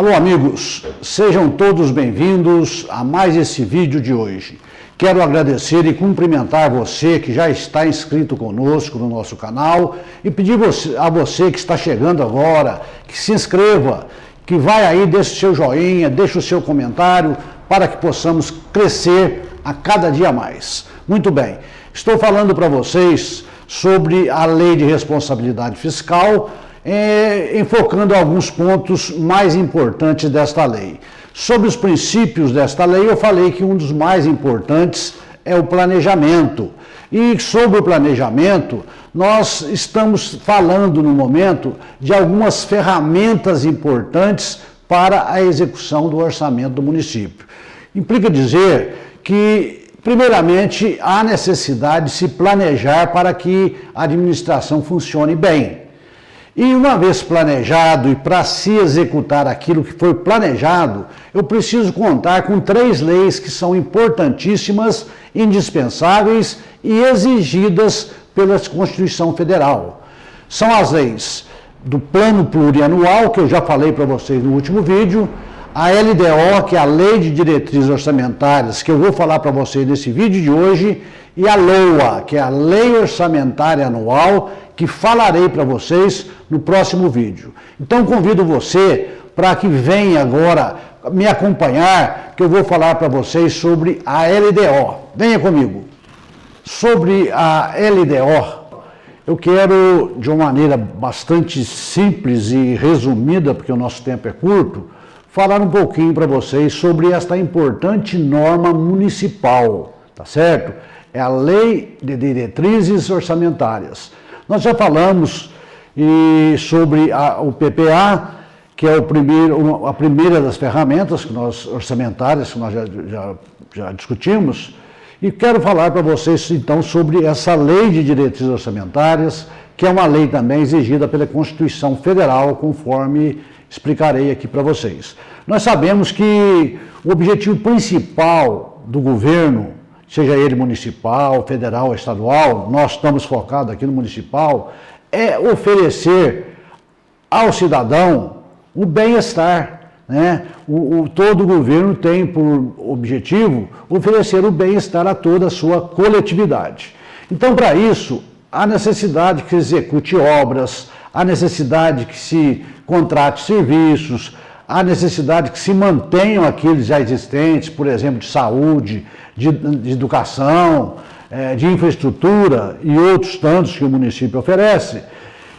Alô amigos, sejam todos bem-vindos a mais esse vídeo de hoje. Quero agradecer e cumprimentar você que já está inscrito conosco no nosso canal e pedir a você que está chegando agora, que se inscreva, que vai aí, deixe o seu joinha, deixe o seu comentário para que possamos crescer a cada dia mais. Muito bem, estou falando para vocês sobre a Lei de Responsabilidade Fiscal, enfocando alguns pontos mais importantes desta lei. Sobre os princípios desta lei, eu falei que um dos mais importantes é o planejamento. E sobre o planejamento, nós estamos falando no momento de algumas ferramentas importantes para a execução do orçamento do município. Implica dizer que, primeiramente, há necessidade de se planejar para que a administração funcione bem. E uma vez planejado e para se executar aquilo que foi planejado, eu preciso contar com 3 leis que são importantíssimas, indispensáveis e exigidas pela Constituição Federal. São as leis do Plano Plurianual, que eu já falei para vocês no último vídeo, a LDO, que é a Lei de Diretrizes Orçamentárias, que eu vou falar para vocês nesse vídeo de hoje, e a LOA, que é a Lei Orçamentária Anual, que falarei para vocês no próximo vídeo. Então convido você para que venha agora me acompanhar, que eu vou falar para vocês sobre a LDO. Venha comigo. Sobre a LDO, eu quero, de uma maneira bastante simples e resumida, porque o nosso tempo é curto, falar um pouquinho para vocês sobre esta importante norma municipal, tá certo? É a Lei de Diretrizes Orçamentárias. Nós já falamos sobre o PPA, que é a primeira das ferramentas orçamentárias que nós já discutimos, e quero falar para vocês então sobre essa Lei de Diretrizes Orçamentárias, que é uma lei também exigida pela Constituição Federal, conforme explicarei aqui para vocês. Nós sabemos que o objetivo principal do governo, seja ele municipal, federal ou estadual, nós estamos focados aqui no municipal, é oferecer ao cidadão o bem-estar, né? Todo governo tem por objetivo oferecer o bem-estar a toda a sua coletividade. Então, para isso, há necessidade que se execute obras, há necessidade que se contrate serviços, há necessidade que se mantenham aqueles já existentes, por exemplo, de saúde, de educação, de infraestrutura e outros tantos que o município oferece.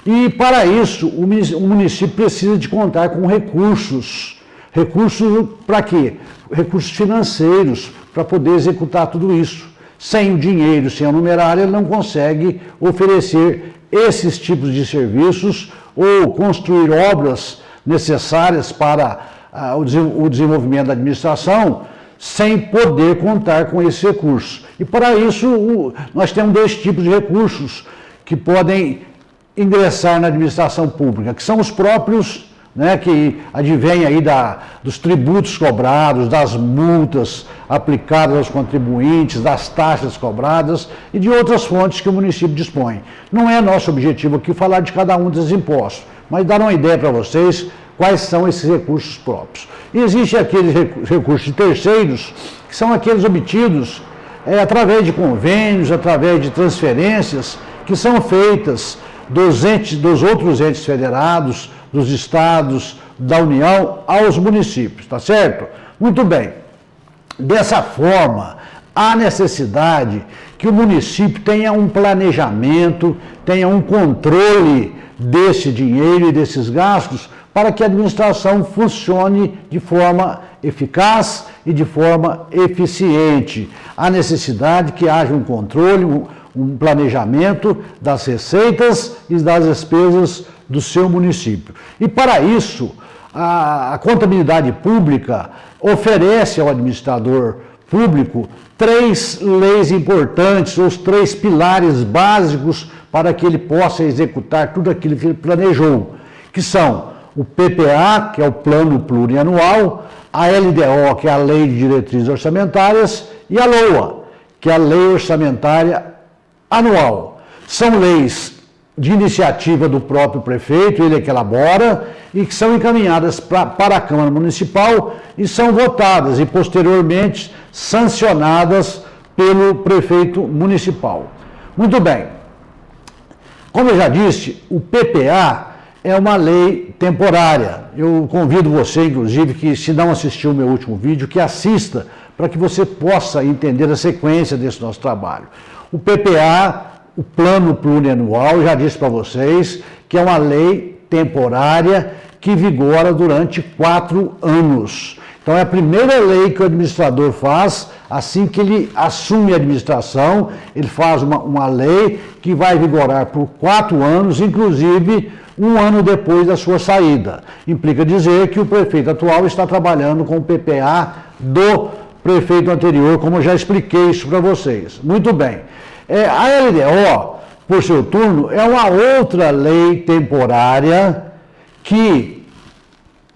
E para isso, o município precisa de contar com recursos. Recursos para quê? Recursos financeiros, para poder executar tudo isso. Sem o dinheiro, sem a numerária, ele não consegue oferecer esses tipos de serviços ou construir obras necessárias para o desenvolvimento da administração, sem poder contar com esses recursos. E para isso, nós temos 2 tipos de recursos que podem ingressar na administração pública, que são os próprios, né, que advêm aí dos tributos cobrados, das multas aplicadas aos contribuintes, das taxas cobradas e de outras fontes que o município dispõe. Não é nosso objetivo aqui falar de cada um desses impostos, mas dar uma ideia para vocês quais são esses recursos próprios. E existem aqueles recursos de terceiros, que são aqueles obtidos através de convênios, através de transferências, que são feitas dos outros entes federados, dos estados, da União, aos municípios, tá certo? Muito bem. Dessa forma, há necessidade que o município tenha um planejamento, tenha um controle desse dinheiro e desses gastos, para que a administração funcione de forma eficaz e de forma eficiente. Há necessidade que haja um controle, um planejamento das receitas e das despesas do seu município. E para isso, a contabilidade pública oferece ao administrador público 3 leis importantes, os 3 pilares básicos para que ele possa executar tudo aquilo que ele planejou, que são o PPA, que é o Plano Plurianual, a LDO, que é a Lei de Diretrizes Orçamentárias, e a LOA, que é a Lei Orçamentária Anual. São leis de iniciativa do próprio prefeito, ele é que elabora, e que são encaminhadas para a Câmara Municipal e são votadas e posteriormente sancionadas pelo prefeito municipal. Muito bem. Como eu já disse, o PPA é uma lei temporária. Eu convido você, inclusive, que se não assistiu o meu último vídeo, que assista para que você possa entender a sequência desse nosso trabalho. O PPA, o Plano Plurianual, já disse para vocês que é uma lei temporária que vigora durante 4 anos. Então é a primeira lei que o administrador faz assim que ele assume a administração, ele faz uma lei que vai vigorar por 4 anos, inclusive 1 ano depois da sua saída. Implica dizer que o prefeito atual está trabalhando com o PPA do prefeito anterior, como eu já expliquei isso para vocês. Muito bem. A LDO, por seu turno, é uma outra lei temporária que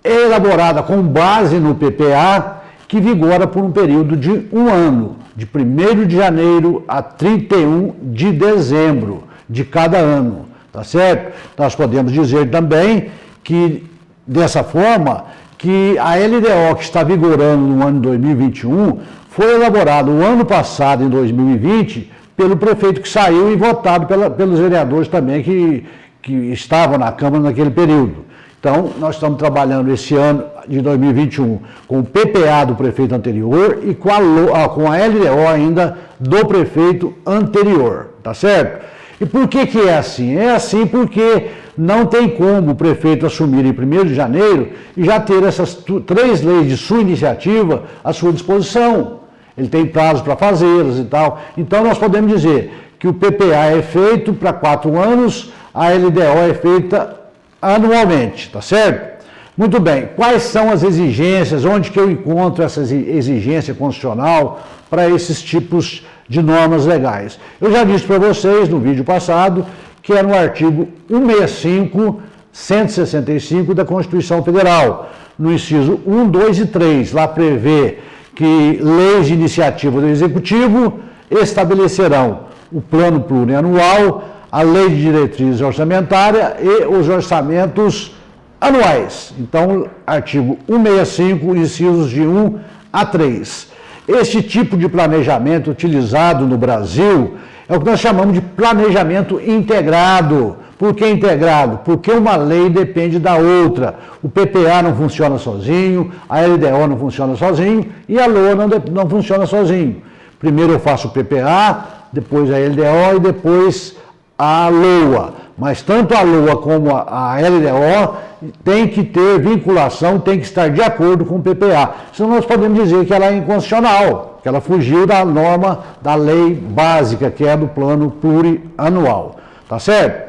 é elaborada com base no PPA, que vigora por um período de 1 ano, de 1º de janeiro a 31 de dezembro de cada ano, tá certo? Nós podemos dizer também que, dessa forma, que a LDO que está vigorando no ano 2021 foi elaborada o ano passado, em 2020, pelo prefeito que saiu e votado pelos vereadores também que estavam na Câmara naquele período. Então, nós estamos trabalhando esse ano de 2021 com o PPA do prefeito anterior e com a LDO ainda do prefeito anterior, tá certo? E por que é assim? É assim porque não tem como o prefeito assumir em 1º de janeiro e já ter essas 3 leis de sua iniciativa à sua disposição. Ele tem prazo para fazê-las e tal. Então, nós podemos dizer que o PPA é feito para 4 anos, a LDO é feita anualmente, tá certo? Muito bem. Quais são as exigências? Onde que eu encontro essa exigência constitucional para esses tipos de normas legais? Eu já disse para vocês no vídeo passado que é no artigo 165, 165 da Constituição Federal, no inciso 1, 2 e 3. Lá prevê que leis de iniciativa do Executivo estabelecerão o plano plurianual, a lei de diretriz orçamentária e os orçamentos anuais. Então, artigo 165, incisos de 1 a 3. Este tipo de planejamento utilizado no Brasil é o que nós chamamos de planejamento integrado. Por que integrado? Porque uma lei depende da outra. O PPA não funciona sozinho, a LDO não funciona sozinho e a LOA não funciona sozinho. Primeiro eu faço o PPA, depois a LDO e depois a LOA. Mas tanto a LOA como a LDO tem que ter vinculação, tem que estar de acordo com o PPA. Senão nós podemos dizer que ela é inconstitucional, que ela fugiu da norma da lei básica, que é do plano plurianual. Tá certo?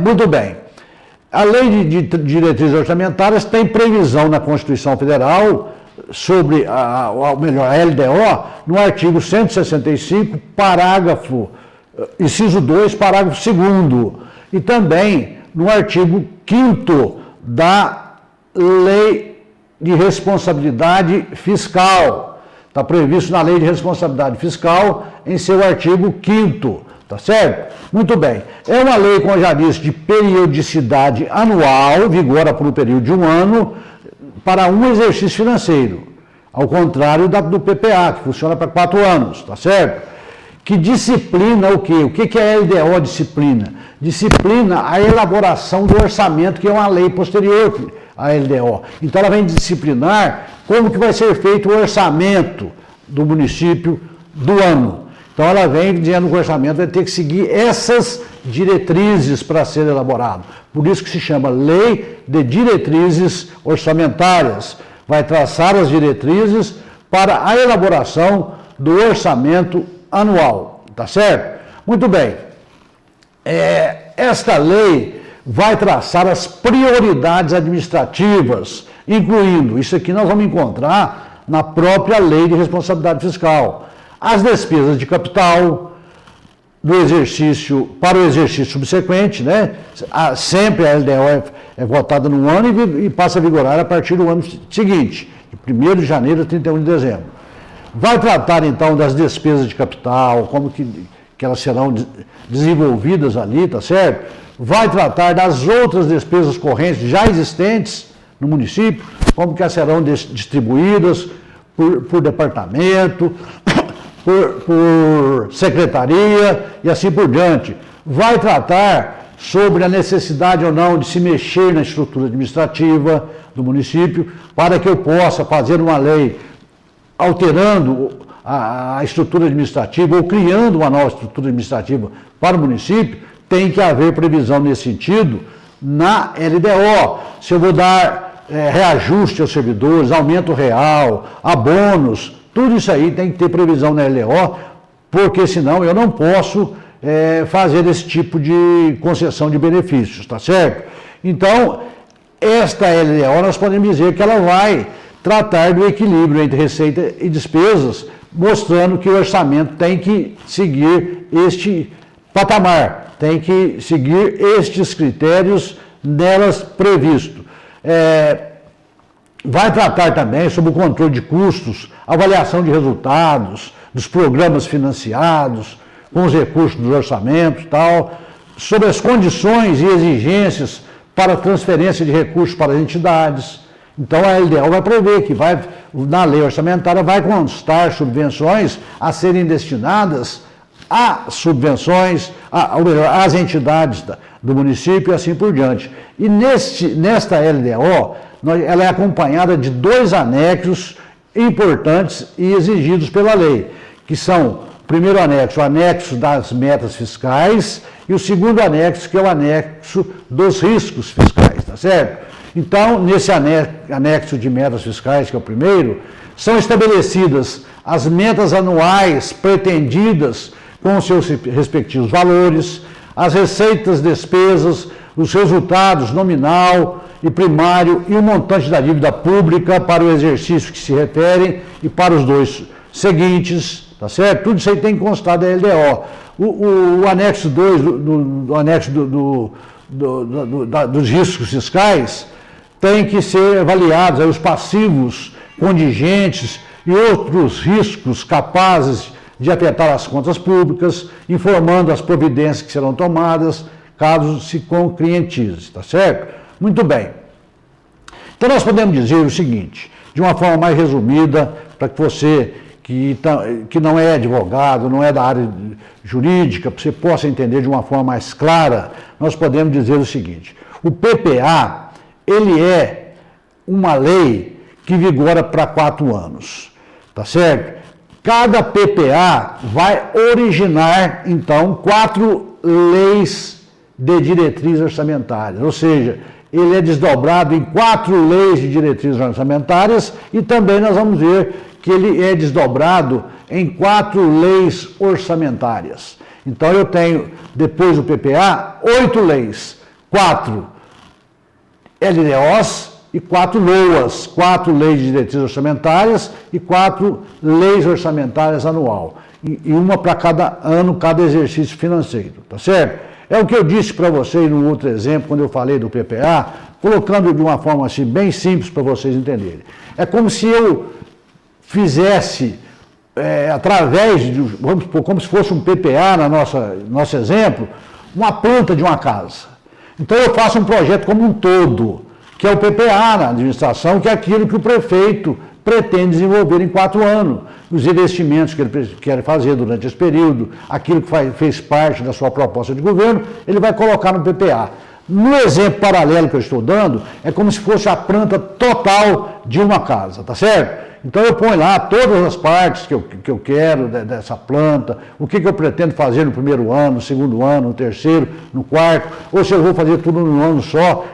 Muito bem. A lei de diretrizes orçamentárias tem previsão na Constituição Federal sobre, a LDO, no artigo 165, parágrafo, inciso 2, parágrafo 2º, e também no artigo 5º da Lei de Responsabilidade Fiscal. Está previsto na Lei de Responsabilidade Fiscal em seu artigo 5º. Tá certo? Muito bem. É uma lei, como eu já disse, de periodicidade anual, vigora por um período de 1 ano, para um exercício financeiro. Ao contrário do PPA, que funciona para 4 anos, tá certo? Que disciplina o quê? O que é a LDO disciplina? Disciplina a elaboração do orçamento, que é uma lei posterior à LDO. Então ela vem disciplinar como que vai ser feito o orçamento do município do ano. Então ela vem dizendo que o orçamento vai ter que seguir essas diretrizes para ser elaborado. Por isso que se chama Lei de Diretrizes Orçamentárias. Vai traçar as diretrizes para a elaboração do orçamento anual. Tá certo? Muito bem. Esta lei vai traçar as prioridades administrativas, incluindo, isso aqui nós vamos encontrar na própria Lei de Responsabilidade Fiscal, as despesas de capital do exercício, para o exercício subsequente, né? Sempre a LDO é votada no ano e passa a vigorar a partir do ano seguinte, de 1º de janeiro a 31 de dezembro. Vai tratar, então, das despesas de capital, como que que elas serão desenvolvidas ali, tá certo? Vai tratar das outras despesas correntes já existentes no município, como que elas serão distribuídas por departamento, por secretaria e assim por diante. Vai tratar sobre a necessidade ou não de se mexer na estrutura administrativa do município, para que eu possa fazer uma lei alterando a estrutura administrativa ou criando uma nova estrutura administrativa para o município. Tem que haver previsão nesse sentido na LDO. Se eu vou dar reajuste aos servidores, aumento real, abonos, tudo isso aí tem que ter previsão na LDO, porque senão eu não posso fazer esse tipo de concessão de benefícios, tá certo? Então, esta LDO nós podemos dizer que ela vai tratar do equilíbrio entre receita e despesas, mostrando que o orçamento tem que seguir este patamar, tem que seguir estes critérios nelas previstos. Vai tratar também sobre o controle de custos, avaliação de resultados, dos programas financiados, com os recursos dos orçamentos e tal, sobre as condições e exigências para transferência de recursos para as entidades. Então a LDO vai prever que na lei orçamentária vai constar subvenções a serem destinadas a subvenções, às entidades do município e assim por diante. E nesta LDO, ela é acompanhada de 2 anexos importantes e exigidos pela lei, que são o primeiro anexo, o anexo das metas fiscais, e o segundo anexo, que é o anexo dos riscos fiscais, tá certo? Então, nesse anexo de metas fiscais, que é o primeiro, são estabelecidas as metas anuais pretendidas com os seus respectivos valores, as receitas, despesas, os resultados nominal e primário e o montante da dívida pública para o exercício que se referem e para os 2 seguintes, tá certo? Tudo isso aí tem que constar da LDO. O anexo 2, do anexo dos riscos fiscais, tem que ser avaliados aí, os passivos contingentes e outros riscos capazes de afetar as contas públicas, informando as providências que serão tomadas caso se concretize, tá certo? Muito bem. Então nós podemos dizer o seguinte, de uma forma mais resumida, para que você que não é advogado, não é da área jurídica, para você possa entender de uma forma mais clara, nós podemos dizer o seguinte: o PPA, ele é uma lei que vigora para 4 anos, tá certo? Cada PPA vai originar, então, 4 leis de diretrizes orçamentárias, ou seja, ele é desdobrado em 4 leis de diretrizes orçamentárias e também nós vamos ver que ele é desdobrado em 4 leis orçamentárias. Então eu tenho, depois do PPA, 8 leis, 4 LDOs e 4 LOAs, 4 leis de diretrizes orçamentárias e 4 leis orçamentárias anual. E uma para cada ano, cada exercício financeiro, tá certo? É o que eu disse para vocês no outro exemplo, quando eu falei do PPA, colocando de uma forma assim bem simples para vocês entenderem. É como se eu fizesse, através de, vamos supor, como se fosse um PPA nosso exemplo, uma planta de uma casa. Então eu faço um projeto como um todo, que é o PPA na administração, que é aquilo que o prefeito pretende desenvolver em 4 anos. Os investimentos que ele quer fazer durante esse período, aquilo que fez parte da sua proposta de governo, ele vai colocar no PPA. No exemplo paralelo que eu estou dando, é como se fosse a planta total de uma casa, tá certo? Então eu ponho lá todas as partes que eu quero dessa planta, o que eu pretendo fazer no primeiro ano, no segundo ano, no terceiro, no quarto, ou se eu vou fazer tudo num ano só.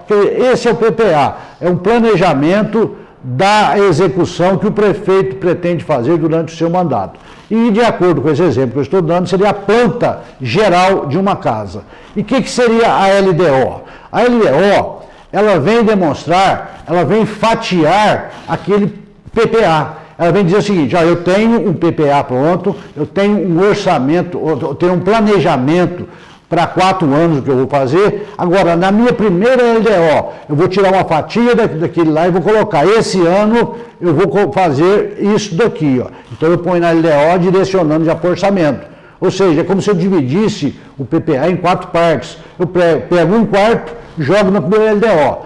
Esse é o PPA, é um planejamento da execução que o prefeito pretende fazer durante o seu mandato. E, de acordo com esse exemplo que eu estou dando, seria a planta geral de uma casa. E o que seria a LDO? A LDO, ela vem demonstrar, ela vem fatiar aquele PPA. Ela vem dizer o seguinte: ó, eu tenho um PPA pronto, eu tenho um orçamento, eu tenho um planejamento para 4 anos que eu vou fazer. Agora, na minha primeira LDO, eu vou tirar uma fatia daquele lá e vou colocar, esse ano eu vou fazer isso daqui, ó. Então eu ponho na LDO direcionando já para o orçamento. Ou seja, é como se eu dividisse o PPA em 4 partes. Eu pego 1/4, jogo no primeiro LDO.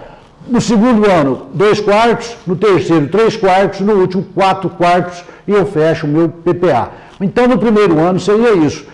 No segundo ano, 2/4, no terceiro, 3/4, no último, 4/4 e eu fecho o meu PPA. Então, no primeiro ano seria isso.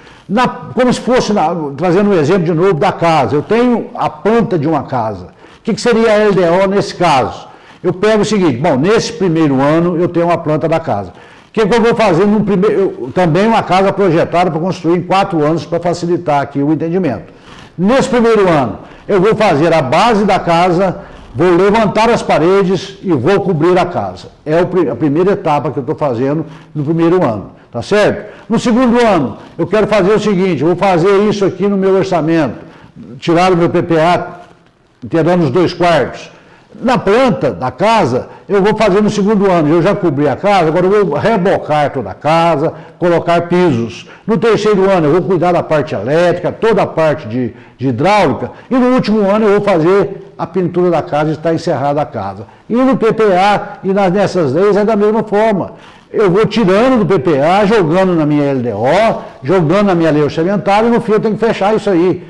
Como se fosse, trazendo um exemplo de novo da casa, eu tenho a planta de uma casa. O que seria a LDO nesse caso? Eu pego o seguinte, bom, nesse primeiro ano eu tenho uma planta da casa. O que eu vou fazer no primeiro, também uma casa projetada para construir em 4 anos para facilitar aqui o entendimento. Nesse primeiro ano, eu vou fazer a base da casa, vou levantar as paredes e vou cobrir a casa. É a primeira etapa que eu estou fazendo no primeiro ano, tá certo? No segundo ano, eu quero fazer o seguinte, eu vou fazer isso aqui no meu orçamento, tirar o meu PPA, tirando os 2/4. Na planta da casa, eu vou fazer no segundo ano, eu já cobri a casa, agora eu vou rebocar toda a casa, colocar pisos. No terceiro ano, eu vou cuidar da parte elétrica, toda a parte de hidráulica, e no último ano eu vou fazer a pintura da casa e está encerrada a casa. E no PPA e nessas leis é da mesma forma. Eu vou tirando do PPA, jogando na minha LDO, jogando na minha lei orçamentária, e no fim eu tenho que fechar isso aí.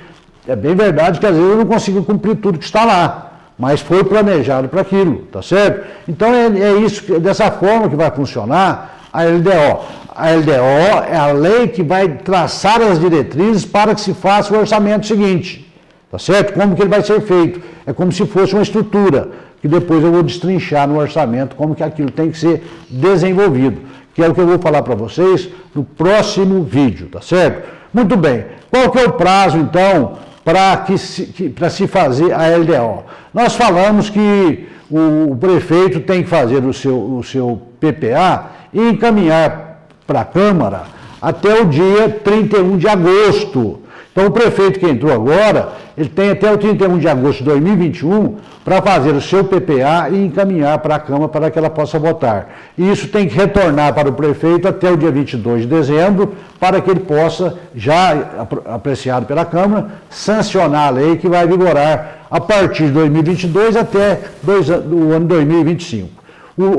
É bem verdade que às vezes eu não consigo cumprir tudo que está lá. Mas foi planejado para aquilo, tá certo? Então é isso, dessa forma que vai funcionar a LDO. A LDO é a lei que vai traçar as diretrizes para que se faça o orçamento seguinte, tá certo? Como que ele vai ser feito? É como se fosse uma estrutura, que depois eu vou destrinchar no orçamento como que aquilo tem que ser desenvolvido, que é o que eu vou falar para vocês no próximo vídeo, tá certo? Muito bem, qual que é o prazo então para se fazer a LDO? Nós falamos que o prefeito tem que fazer o seu PPA e encaminhar para a Câmara até o dia 31 de agosto. Então, o prefeito que entrou agora, ele tem até o 31 de agosto de 2021 para fazer o seu PPA e encaminhar para a Câmara para que ela possa votar. E isso tem que retornar para o prefeito até o dia 22 de dezembro, para que ele possa, já apreciado pela Câmara, sancionar a lei que vai vigorar a partir de 2022 até o ano 2025.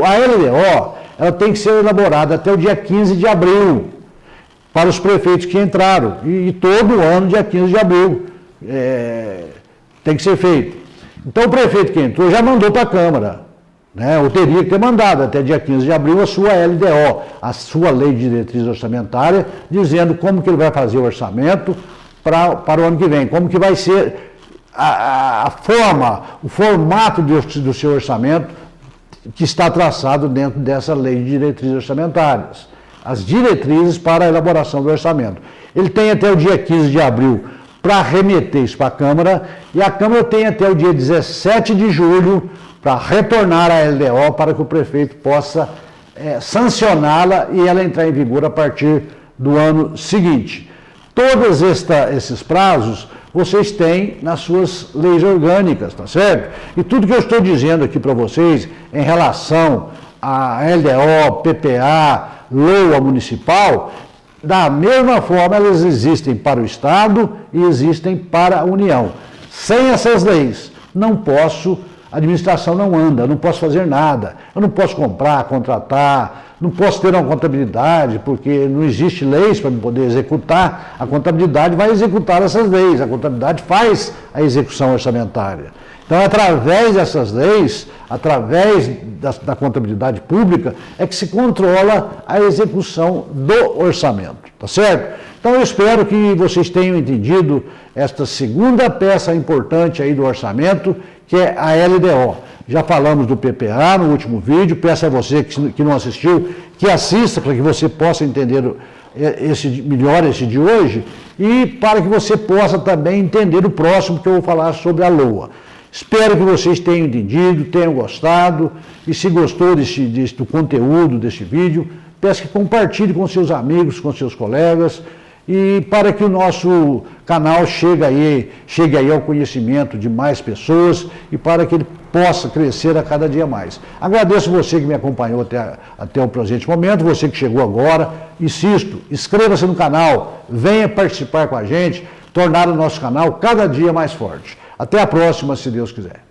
A LDO, ela tem que ser elaborada até o dia 15 de abril, para os prefeitos que entraram, e todo ano, dia 15 de abril, tem que ser feito. Então, o prefeito que entrou já mandou para a Câmara, né, ou teria que ter mandado até dia 15 de abril a sua LDO, a sua Lei de Diretriz Orçamentária, dizendo como que ele vai fazer o orçamento para o ano que vem, como que vai ser a forma, o formato do seu orçamento que está traçado dentro dessa Lei de Diretrizes Orçamentárias. As diretrizes para a elaboração do orçamento. Ele tem até o dia 15 de abril para remeter isso para a Câmara, e a Câmara tem até o dia 17 de julho para retornar a LDO para que o prefeito possa sancioná-la e ela entrar em vigor a partir do ano seguinte. Todos esses prazos vocês têm nas suas leis orgânicas, tá certo? E tudo que eu estou dizendo aqui para vocês em relação a LDO, PPA, LOA municipal, da mesma forma elas existem para o Estado e existem para a União. Sem essas leis, a administração não anda, eu não posso fazer nada, eu não posso comprar, contratar, não posso ter uma contabilidade, porque não existe leis para poder executar, a contabilidade vai executar essas leis, a contabilidade faz a execução orçamentária. Então, através dessas leis, através da contabilidade pública, é que se controla a execução do orçamento, tá certo? Então, eu espero que vocês tenham entendido esta segunda peça importante aí do orçamento, que é a LDO. Já falamos do PPA no último vídeo, peço a você que não assistiu, que assista para que você possa entender melhor esse de hoje e para que você possa também entender o próximo que eu vou falar sobre a LOA. Espero que vocês tenham entendido, tenham gostado, e se gostou do conteúdo deste vídeo, peço que compartilhe com seus amigos, com seus colegas, e para que o nosso canal chegue aí ao conhecimento de mais pessoas e para que ele possa crescer a cada dia mais. Agradeço você que me acompanhou até o presente momento, você que chegou agora. Insisto, inscreva-se no canal, venha participar com a gente, tornar o nosso canal cada dia mais forte. Até a próxima, se Deus quiser.